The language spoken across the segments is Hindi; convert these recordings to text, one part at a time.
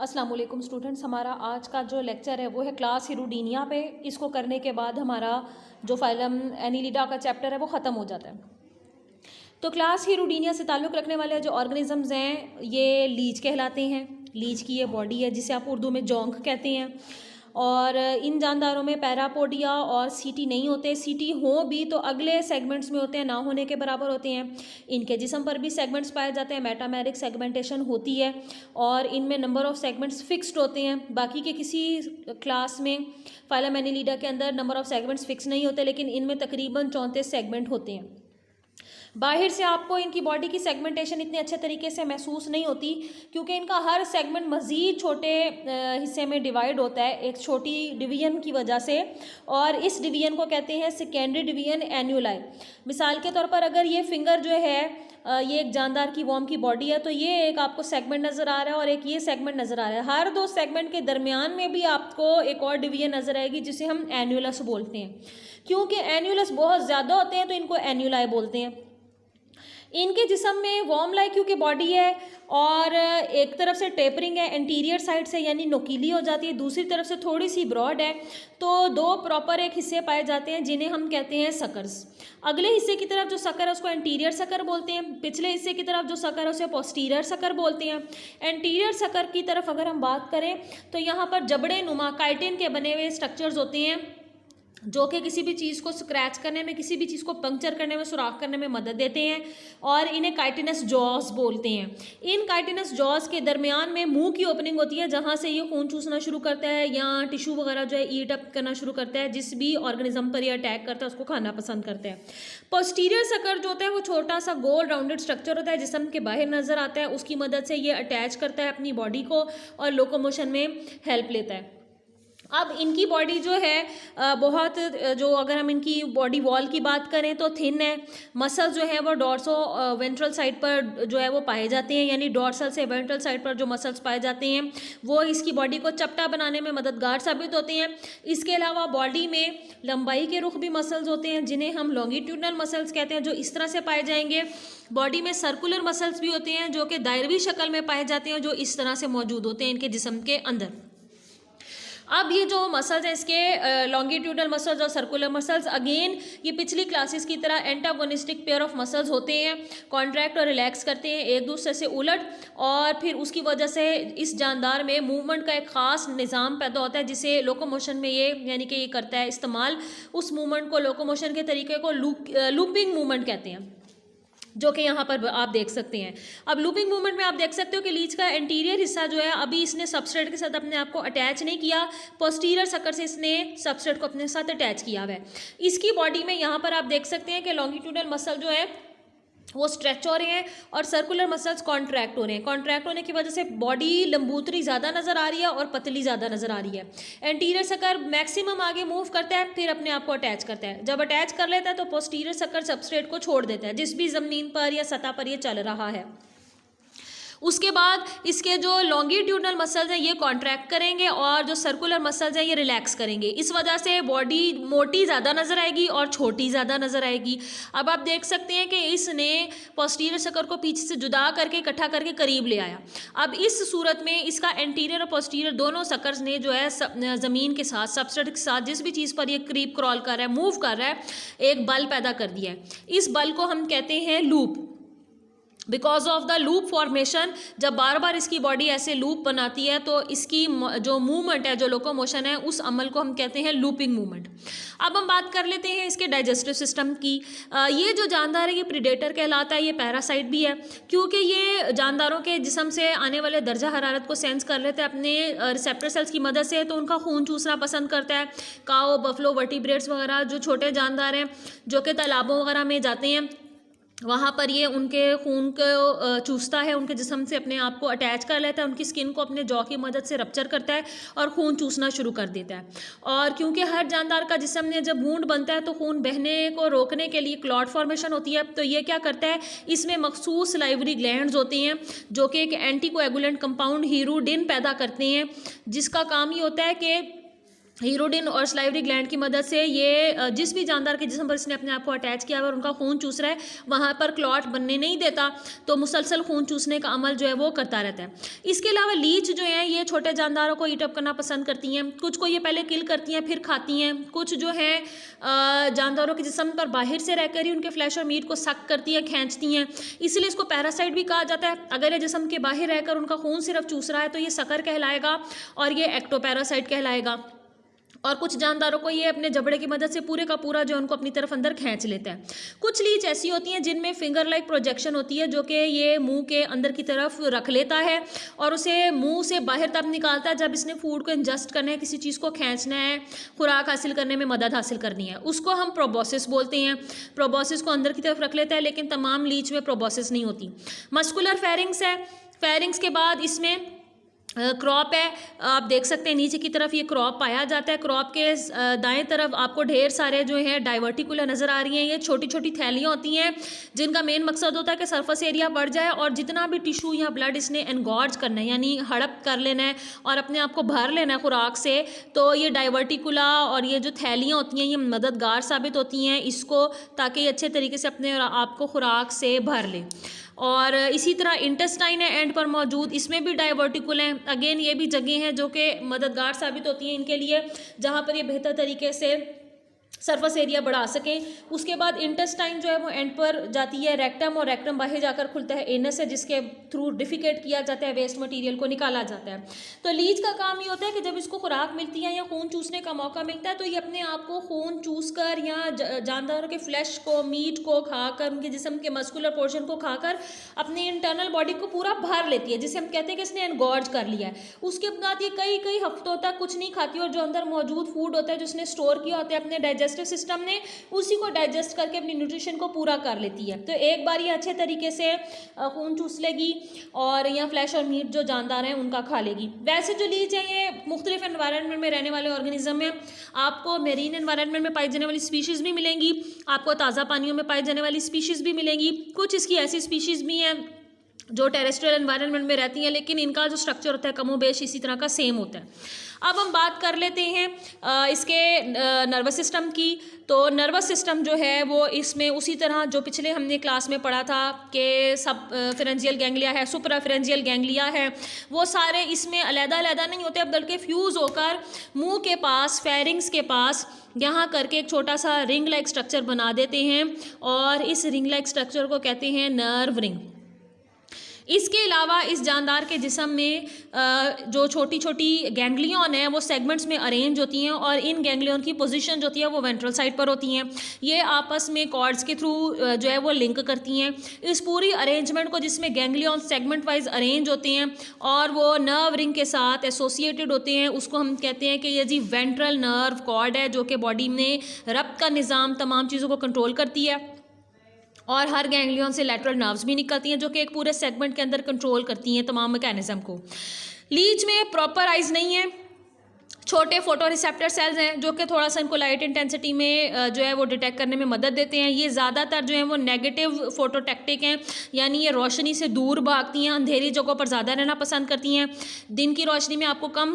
अस्सलाम वालेकुम स्टूडेंट्स, हमारा आज का जो लेक्चर है वो है क्लास हिरुडीनिया पे। इसको करने के बाद हमारा जो फाइलम एनिलिडा का चैप्टर है वो ख़त्म हो जाता है। तो क्लास हिरुडीनिया से ताल्लुक़ रखने वाले जो ऑर्गेनिजम्स हैं ये लीच कहलाते हैं। लीच की ये बॉडी है जिसे आप उर्दू में जोंक कहते हैं। और इन जानदारों में पैरापोडिया और सीटी नहीं होते। सीटी हों भी तो अगले सेगमेंट्स में होते हैं, ना होने के बराबर होते हैं। इनके जिस्म पर भी सेगमेंट्स पाए जाते हैं, मेटामेरिक सेगमेंटेशन होती है और इनमें नंबर ऑफ़ सेगमेंट्स फिक्स्ड होते हैं। बाकी के किसी क्लास में फाइलम एनिलिडा के अंदर नंबर ऑफ़ सेगमेंट्स फिक्स नहीं होते, लेकिन इनमें तकरीबन 34 सेगमेंट होते हैं। बाहर से आपको इनकी बॉडी की सेगमेंटेशन इतने अच्छे तरीके से महसूस नहीं होती क्योंकि इनका हर सेगमेंट मज़ीद छोटे हिस्से में डिवाइड होता है एक छोटी डिवीजन की वजह से, और इस डिवीजन को कहते हैं सेकेंडरी डिवीजन एन्यूलाई। मिसाल के तौर पर अगर ये फिंगर जो है ये एक जानदार की वॉर्म की बॉडी है, तो ये एक आपको सेगमेंट नज़र आ रहा है और एक ये सेगमेंट नज़र आ रहा है। हर दो सेगमेंट के दरमियान में भी आपको एक और डिवीजन नज़र आएगी जिसे हम एन्यूलस बोलते हैं। क्योंकि एन्यूलस बहुत ज़्यादा होते हैं तो इनको एन्यूलाई बोलते हैं। इनके जिस्म में वॉर्म लाइक क्योंकि बॉडी है और एक तरफ से टेपरिंग है एंटीरियर साइड से, यानी नोकीली हो जाती है, दूसरी तरफ से थोड़ी सी ब्रॉड है, तो दो प्रॉपर एक हिस्से पाए जाते हैं जिन्हें हम कहते हैं सकर्स। अगले हिस्से की तरफ जो सकर है उसको एंटीरियर सकर बोलते हैं। पिछले हिस्से की तरफ जो सकर है उसे पोस्टीरियर सकर बोलते हैं। एंटीरियर सकर की तरफ अगर हम बात करें तो यहाँ पर जबड़े नुमा काइटिन के बने हुए स्ट्रक्चर्स होते हैं जो कि किसी भी चीज़ को स्क्रैच करने में, किसी भी चीज़ को पंक्चर करने में, सुराख करने में मदद देते हैं और इन्हें काइटिनस जॉज बोलते हैं। इन काइटिनस जॉज के दरमियान में मुंह की ओपनिंग होती है जहाँ से ये खून चूसना शुरू करता है या टिश्यू वगैरह जो है ईट अप करना शुरू करता है। जिस भी ऑर्गेनिज्म पर ये अटैक करता है उसको खाना पसंद करता है। पोस्टीरियर सकर जो होता है वो छोटा सा गोल राउंडेड स्ट्रक्चर होता है जिस्म के बाहर नज़र आता है। उसकी मदद से ये अटैच करता है अपनी बॉडी को और लोकोमोशन में हेल्प लेता है। अब इनकी बॉडी जो है बहुत जो अगर हम इनकी बॉडी वॉल की बात करें तो थिन है। मसल्स जो है वो डॉर्सो वेंट्रल साइड पर जो है वो पाए जाते हैं, यानी डॉर्सल से वेंट्रल साइड पर जो मसल्स पाए जाते हैं वो इसकी बॉडी को चपटा बनाने में मददगार साबित होते हैं। इसके अलावा बॉडी में लंबाई के रुख भी मसल्स होते हैं जिन्हें हम लॉन्गिट्यूडनल मसल्स कहते हैं, जो इस तरह से पाए जाएंगे। बॉडी में सर्कुलर मसल्स भी होते हैं जो कि दायरवी शक्ल में पाए जाते हैं, जो इस तरह से मौजूद होते हैं इनके जिस्म के अंदर। अब ये जो मसल्स हैं इसके लॉन्गिट्यूडनल मसल्स और सर्कुलर मसल्स, अगेन ये पिछली क्लासेस की तरह एंटागोनिस्टिक पेयर ऑफ मसल्स होते हैं, कॉन्ट्रैक्ट और रिलैक्स करते हैं एक दूसरे से उलट, और फिर उसकी वजह से इस जानदार में मूवमेंट का एक ख़ास निज़ाम पैदा होता है जिसे लोकोमोशन में ये यानी कि ये करता है इस्तेमाल। उस मूवमेंट को, लोकोमोशन के तरीके को लूपिंग मूवमेंट कहते हैं, जो कि यहाँ पर आप देख सकते हैं। अब लूपिंग मूवमेंट में आप देख सकते हो कि लीच का एंटीरियर हिस्सा जो है अभी इसने सबस्ट्रेट के साथ अपने आप को अटैच नहीं किया, पोस्टीरियर सकर से इसने सबस्ट्रेट को अपने साथ अटैच किया हुआ है। इसकी बॉडी में यहाँ पर आप देख सकते हैं कि लॉन्गिट्यूडनल मसल जो है वो स्ट्रेच हो रहे हैं और सर्कुलर मसल्स कॉन्ट्रैक्ट हो रहे हैं। कॉन्ट्रैक्ट होने की वजह से बॉडी लंबूतरी ज़्यादा नज़र आ रही है और पतली ज़्यादा नज़र आ रही है। एंटीरियर सकर मैक्सिमम आगे मूव करता है, फिर अपने आप को अटैच करता है। जब अटैच कर लेता है तो पोस्टीरियर सकर सबस्ट्रेट को छोड़ देता है जिस भी ज़मीन पर या सतह पर ये चल रहा है। उसके बाद इसके जो लॉन्गिट्यूडनल मसल्स हैं ये कॉन्ट्रैक्ट करेंगे और जो सर्कुलर मसल्स हैं ये रिलैक्स करेंगे। इस वजह से बॉडी मोटी ज़्यादा नज़र आएगी और छोटी ज़्यादा नज़र आएगी। अब आप देख सकते हैं कि इसने पोस्टीरियर सकर को पीछे से जुदा करके इकट्ठा करके करीब ले आया। अब इस सूरत में इसका एंटीरियर और पोस्टीरियर दोनों सकर्स ने जो है ज़मीन के साथ, सबस्ट्रेट के साथ, जिस भी चीज़ पर ये करीब क्रॉल कर रहा है, मूव कर रहा है, एक बल पैदा कर दिया है। इस बल को हम कहते हैं loop. Because of the loop formation, जब बार बार इसकी बॉडी ऐसे लूप बनाती है तो इसकी जो मूवमेंट है, जो लोकोमोशन है, उस अमल को हम कहते हैं लूपिंग मूवमेंट। अब हम बात कर लेते हैं इसके डाइजेस्टिव सिस्टम की। ये जो जानदार है ये प्रीडेटर कहलाता है, ये पैरासाइट भी है क्योंकि ये जानदारों के जिस्म से आने वाले दर्जा हरारत को सेंस कर लेते हैं अपने रिसेप्टर सेल्स की मदद से, तो उनका खून चूसना पसंद करता है। काओ, बफलो, वर्टिब्रेट्स वगैरह जो छोटे जानदार हैं जो कि तालाबों वगैरह में जाते हैं, वहाँ पर ये उनके खून को चूसता है, उनके जिस्म से अपने आप को अटैच कर लेता है, उनकी स्किन को अपने जॉ की मदद से रप्चर करता है और खून चूसना शुरू कर देता है। और क्योंकि हर जानदार का जिस्म में जब वूंड बनता है तो खून बहने को रोकने के लिए क्लॉट फॉर्मेशन होती है, तो ये क्या करता है, इसमें मखसूस लाइवरी ग्लैंड्स होती हैं जो कि एक एंटीकोएगुलेंट कंपाउंड हीरोडिन पैदा करते हैं, जिसका काम ये होता है कि हीरोडिन और सलाइवरी ग्लैंड की मदद से ये जिस भी जानदार के जिस्म पर इसने अपने आप को अटैच किया हुआ और उनका खून चूस रहा है वहाँ पर क्लॉट बनने नहीं देता, तो मुसलसल खून चूसने का अमल जो है वो करता रहता है। इसके अलावा लीच जो है ये छोटे जानदारों को ईट अप करना पसंद करती हैं, कुछ को ये पहले किल करती हैं फिर खाती हैं, कुछ जो है जानदारों के जिस्म पर बाहर से रहकर ही उनके फ्लैश और मीट को सक करती हैं, खींचती हैं, इसलिए इसको पैरासाइट भी कहा जाता है। अगर ये जिस्म के बाहर रहकर उनका खून सिर्फ चूस रहा है तो ये सकर कहलाएगा और ये एक्टोपैरासाइट कहलाएगा। और कुछ जानदारों को ये अपने जबड़े की मदद से पूरे का पूरा जो उनको अपनी तरफ अंदर खींच लेता है। कुछ लीच ऐसी होती हैं जिनमें फिंगर लाइक प्रोजेक्शन होती है जो कि ये मुंह के अंदर की तरफ रख लेता है और उसे मुंह से बाहर तब निकालता है जब इसने फूड को इंजस्ट करना है, किसी चीज़ को खींचना है, खुराक हासिल करने में मदद हासिल करनी है, उसको हम प्रोबोसिस बोलते हैं। प्रोबोसिस को अंदर की तरफ रख लेता है, लेकिन तमाम लीच में प्रोबोसिस नहीं होती। मस्कुलर फेरिंग्स है, फेरिंग्स के बाद इसमें क्रॉप है, आप देख सकते हैं नीचे की तरफ ये क्रॉप पाया जाता है। क्रॉप के दाएं तरफ आपको ढेर सारे जो है डाइवर्टिकुला नज़र आ रही हैं। ये छोटी छोटी थैलियाँ होती हैं जिनका मेन मकसद होता है कि सरफेस एरिया बढ़ जाए और जितना भी टिश्यू या ब्लड इसने एनगॉर्ज करना है यानी हड़प कर लेना है और अपने आप को भर लेना है खुराक से, तो ये डाइवर्टिकुला और ये जो थैलियाँ होती हैं ये मददगार साबित होती हैं इसको, ताकि अच्छे तरीके से अपने आप को खुराक से भर ले। और इसी तरह इंटेस्टाइन है एंड पर मौजूद, इसमें भी डाइवर्टिकुल हैं। अगेन ये भी जगह हैं जो कि मददगार साबित होती हैं इनके लिए, जहाँ पर ये बेहतर तरीके से सरफेस एरिया बढ़ा सकें। उसके बाद इंटेस्टाइन जो है वो एंड पर जाती है रेक्टम, और रेक्टम बाहर जाकर खुलता है एनस है जिसके थ्रू डिफिकेट किया जाता है, वेस्ट मटेरियल को निकाला जाता है। तो लीच का काम ये होता है कि जब इसको खुराक मिलती है या खून चूसने का मौका मिलता है तो ये अपने आप को खून चूस कर या जानदारों के फ्लैश को, मीट को खाकर, उनके जिस्म के मस्कुलर पोर्शन को खाकर अपनी इंटरनल बॉडी को पूरा भर लेती है, जिसे हम कहते हैं कि इसने एनगॉर्ज कर लिया है। उसके बाद ये कई कई हफ्तों तक कुछ नहीं खाती और जो अंदर मौजूद फूड होता है जो उसने स्टोर किया होता है अपने डाइजेस्टिव सिस्टम ने, उसी को डाइजेस्ट करके अपनी न्यूट्रिशन को पूरा कर लेती है। तो एक बार ये अच्छे तरीके से खून चूस लेगी और या फ्लैश और मीट जो जानदार हैं उनका खा लेगी। वैसे जो लीच है ये मुख्तलिफ एनवायरनमेंट में रहने वाले ऑर्गेनिज्म है। आपको मेरीन एनवायरनमेंट में पाई जाने वाली स्पीशीज़ भी मिलेंगी, आपको ताज़ा पानियों में पाई जाने वाली स्पीशीज़ भी मिलेंगी, कुछ इसकी ऐसी स्पीशीज़ भी हैं जो टेरेस्ट्रियल एनवायरनमेंट में रहती हैं, लेकिन इनका जो स्ट्रक्चर होता है कमोबेश इसी तरह का सेम होता है। अब हम बात कर लेते हैं इसके नर्वस सिस्टम की। तो नर्वस सिस्टम जो है वो इसमें उसी तरह जो पिछले हमने क्लास में पढ़ा था कि सब फेरेंजियल गैंग्लिया है, सुपरा फेरेंजियल गैंग्लिया है, वो सारे इसमें अलग-अलग नहीं होते, बल्कि फ्यूज़ होकर मुंह के पास, फेरिंग्स के पास यहाँ करके एक छोटा सा रिंग लाइक स्ट्रक्चर बना देते हैं और इस रिंग लाइक स्ट्रक्चर को कहते हैं नर्व रिंग। इसके अलावा इस जानदार के जिस्म में जो छोटी छोटी गैंग्लियन है वो सेगमेंट्स में अरेंज होती हैं और इन गैंग्लियन की पोजीशन जो होती है वो वेंट्रल साइड पर होती हैं। ये आपस में कॉर्ड्स के थ्रू जो है वो लिंक करती हैं। इस पूरी अरेंजमेंट को, जिसमें गैंग्लियन सेगमेंट वाइज अरेंज होते हैं और वो नर्व रिंग के साथ एसोसिएटेड होते हैं, उसको हम कहते हैं कि ये जी वेंट्रल नर्व कॉर्ड है जो कि बॉडी में रब्त का निज़ाम, तमाम चीज़ों को कंट्रोल करती है। और हर गैंग्लियन से लैटरल नर्व्स भी निकलती हैं जो कि एक पूरे सेगमेंट के अंदर कंट्रोल करती हैं तमाम मैकेनिज्म को। लीच में प्रॉपर आइज नहीं है, छोटे फोटो रिसेप्टर सेल्स हैं जो कि थोड़ा सा इनको लाइट इंटेंसिटी में जो है वो डिटेक्ट करने में मदद देते हैं। ये ज़्यादातर जो है वो नेगेटिव फोटोटैक्टिक हैं, यानी ये रोशनी से दूर भागती हैं, अंधेरी जगहों पर ज़्यादा रहना पसंद करती हैं, दिन की रोशनी में आपको कम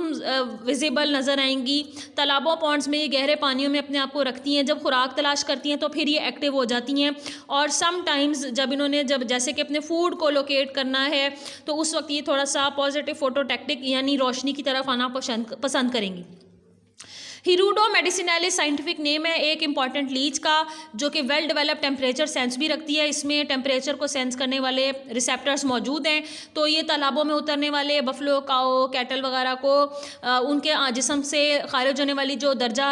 विजिबल नज़र आएंगी। तालाबों, पॉन्ड्स में ये गहरे पानियों में अपने आप को रखती हैं। जब खुराक तलाश करती हैं तो फिर ये एक्टिव हो जाती हैं और समटाइम्स जब जैसे कि अपने फूड को लोकेट करना है तो उस वक्त ये थोड़ा सा पॉजिटिव फोटोटैक्टिक यानी रोशनी की तरफ आना पसंद करेंगी। हिरूडो मेडिसिनैलिस साइंटिफिक नेम है एक इंपॉर्टेंट लीच का जो कि वेल डेवलप टेम्परेचर सेंस भी रखती है। इसमें टेम्परेचर को सेंस करने वाले रिसेप्टर्स मौजूद हैं, तो ये तालाबों में उतरने वाले बफलो, काओ, कैटल वगैरह को उनके जिस्म से खारिज होने वाली जो दर्जा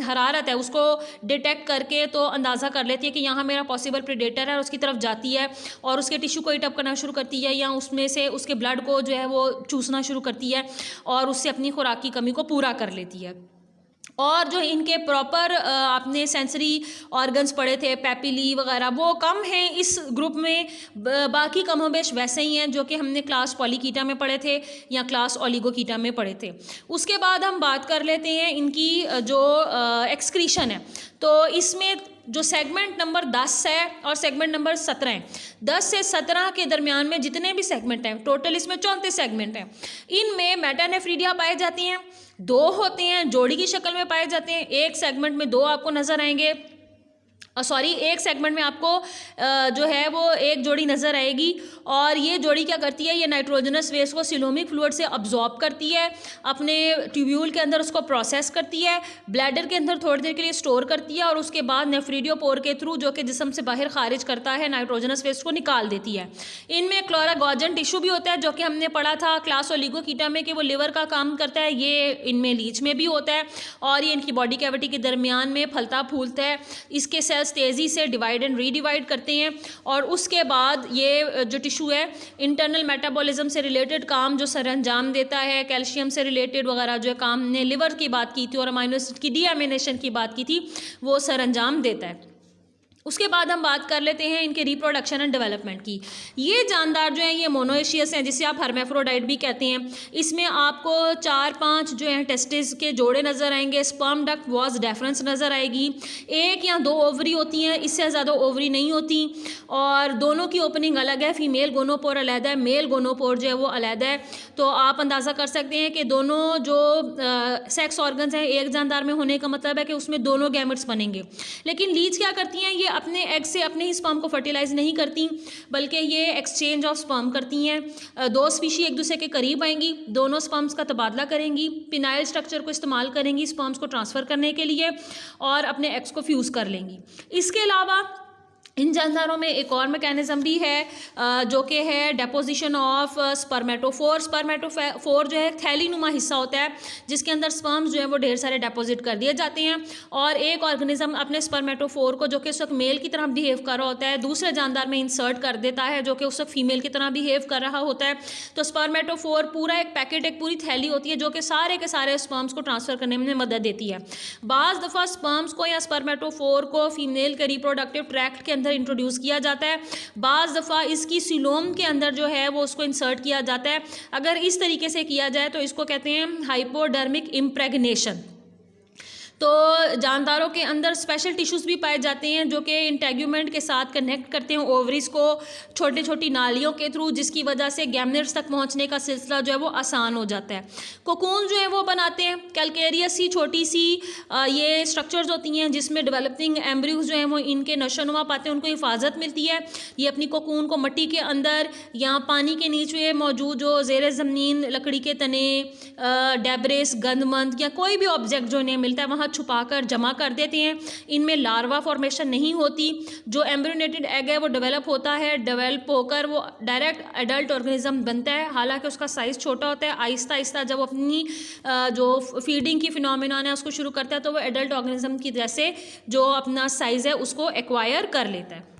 हरारत है उसको डिटेक्ट करके तो अंदाज़ा कर लेती है कि यहाँ मेरा पॉसिबल प्रेडेटर है और उसकी तरफ जाती है और उसके टिश्यू को ईट अप करना शुरू करती है या उसमें से उसके ब्लड को जो है वो चूसना शुरू करती है और उससे अपनी खुराक की कमी को पूरा कर लेती है। और जो इनके प्रॉपर आपने सेंसरी ऑर्गन्स पढ़े थे, पैपिली वगैरह, वो कम हैं इस ग्रुप में, बाकी कमोबेश वैसे ही हैं जो कि हमने क्लास पॉलीकीटा में पढ़े थे या क्लास ओलिगोकीटा में पढ़े थे। उसके बाद हम बात कर लेते हैं इनकी जो एक्सक्रीशन है। तो इसमें जो सेगमेंट नंबर 10 है और सेगमेंट नंबर 17 है, 10 से 17 के दरमियान में जितने भी सेगमेंट हैं, टोटल इसमें 34 सेगमेंट हैं, इनमें मेटानेफ्रीडिया पाए जाती हैं। 2 होते हैं, जोड़ी की शक्ल में पाए जाते हैं। एक सेगमेंट में 2 आपको नजर आएंगे, एक सेगमेंट में आपको जो है वो एक जोड़ी नज़र आएगी। और ये जोड़ी क्या करती है, ये नाइट्रोजनस वेस्ट को सिलोमिक फ्लूइड से अब्जॉर्ब करती है, अपने ट्यूब्यूल के अंदर उसको प्रोसेस करती है, ब्लैडर के अंदर थोड़ी देर के लिए स्टोर करती है और उसके बाद नेफ्रीडियोपोर के थ्रू, जो कि जिस्म से बाहर खारिज करता है, नाइट्रोजनस वेस्ट को निकाल देती है। इनमें क्लोरागोजन टिश्यू भी होता है, जो कि हमने पढ़ा था क्लास ओलिगोकीटा में कि वो लिवर का काम करता है, ये इनमें लीच में भी होता है और ये इनकी बॉडी कैविटी के दरमियान में फलता फूलता है। इसके सेल्स तेज़ी से डिवाइड एंड रीडिवाइड करते हैं और उसके बाद ये जो टिश्यू है इंटरनल मेटाबॉलिज्म से रिलेटेड काम जो सरंजाम देता है, कैल्शियम से रिलेटेड वगैरह जो है काम, ने लिवर की बात की थी और अमाइनो एसिड की डीएमिनेशन की बात की थी, वो सरंजाम देता है। उसके बाद हम बात कर लेते हैं इनके रिप्रोडक्शन एंड डेवलपमेंट की। ये जानदार जो हैं ये मोनोएशियस हैं, जिसे आप हर्मेफ्रोडाइट भी कहते हैं। इसमें आपको 4-5 जो हैं टेस्टिस के जोड़े नज़र आएंगे, स्पर्म डक्ट वॉज डेफरेंस नज़र आएगी, 1 या 2 ओवरी होती हैं, इससे ज़्यादा ओवरी नहीं होती और दोनों की ओपनिंग अलग है। फीमेल गोनोपोर अलग है, मेल गोनोपोर जो है वो अलग है। तो आप अंदाज़ा कर सकते हैं कि दोनों जो सेक्स ऑर्गन्स हैं एक जानदार में होने का मतलब है कि उसमें दोनों गैमेट्स बनेंगे। लेकिन लीच क्या करती हैं, ये अपने एग से अपने ही स्पर्म को फर्टिलाइज नहीं करती, बल्कि ये एक्सचेंज ऑफ स्पर्म करती हैं। 2 स्पीशी एक दूसरे के करीब आएंगी, दोनों स्पर्म्स का तबादला करेंगी, पिनाइल स्ट्रक्चर को इस्तेमाल करेंगी स्पर्म्स को ट्रांसफ़र करने के लिए और अपने एग्स को फ्यूज़ कर लेंगी। इसके अलावा इन जानदारों में एक और मैकेनिज्म भी है जो कि है डेपोजिशन ऑफ स्पर्मेटोफोर। स्पर्मेटोफोर जो है थैलीनुमा हिस्सा होता है जिसके अंदर स्पर्म्स जो है वो ढेर सारे डेपोजिट कर दिए जाते हैं और एक ऑर्गेनिज्म अपने स्पर्मेटोफोर को, जो कि उस वक्त मेल की तरह बिहेव कर रहा होता है, दूसरे जानदार में इंसर्ट कर देता है जो कि उस वक्त फीमेल की तरह बिहेव कर रहा होता है। तो स्पर्मेटोफोर पूरा एक पैकेट, एक पूरी थैली होती है जो कि सारे के सारे स्पर्म्स को ट्रांसफ़र करने में मदद देती है। बाज़ दफ़ा स्पर्म्स को या स्पर्मेटोफोर को फीमेल के रिप्रोडक्टिव ट्रैक्ट के इंट्रोड्यूस किया जाता है, बाज़ दफ़ा इसकी सिलोम के अंदर जो है वो उसको इंसर्ट किया जाता है। अगर इस तरीके से किया जाए तो इसको कहते हैं हाइपोडर्मिक इम्प्रेगनेशन। तो जानदारों के अंदर स्पेशल टिश्यूज़ भी पाए जाते हैं जो कि इंटेग्यूमेंट के साथ कनेक्ट करते हैं ओवरीज को छोटी छोटी नालियों के थ्रू, जिसकी वजह से गैमेट्स तक पहुंचने का सिलसिला जो है वो आसान हो जाता है। कोकून जो है वो बनाते हैं, कैलकेरियस सी छोटी सी ये स्ट्रक्चर्स होती हैं जिसमें डेवलपिंग एम्ब्रियोज जो हैं वो इनके नशोनुमा पाते हैं, उनको हिफाजत मिलती है। ये अपनी कोकून को मिट्टी के अंदर या पानी के नीचे मौजूद जो ज़ेर ज़मीन लकड़ी के तने, डेब्रेस, गंदमंद या कोई भी ऑब्जेक्ट जो इन्हें मिलता है वहाँ छुपाकर जमा कर देते हैं। इनमें लार्वा फॉर्मेशन नहीं होती। जो एम्ब्रियोनेटेड एग है वो डेवलप होता है, डेवलप होकर वो डायरेक्ट एडल्ट ऑर्गेनिज्म बनता है, हालांकि उसका साइज़ छोटा होता है। आहिस्ता आहिस्ता जब अपनी जो फीडिंग की फिनोमिनन है उसको शुरू करता है तो वो एडल्ट ऑर्गेनिज्म की जैसे जो अपना साइज़ है उसको एक्वायर कर लेता है।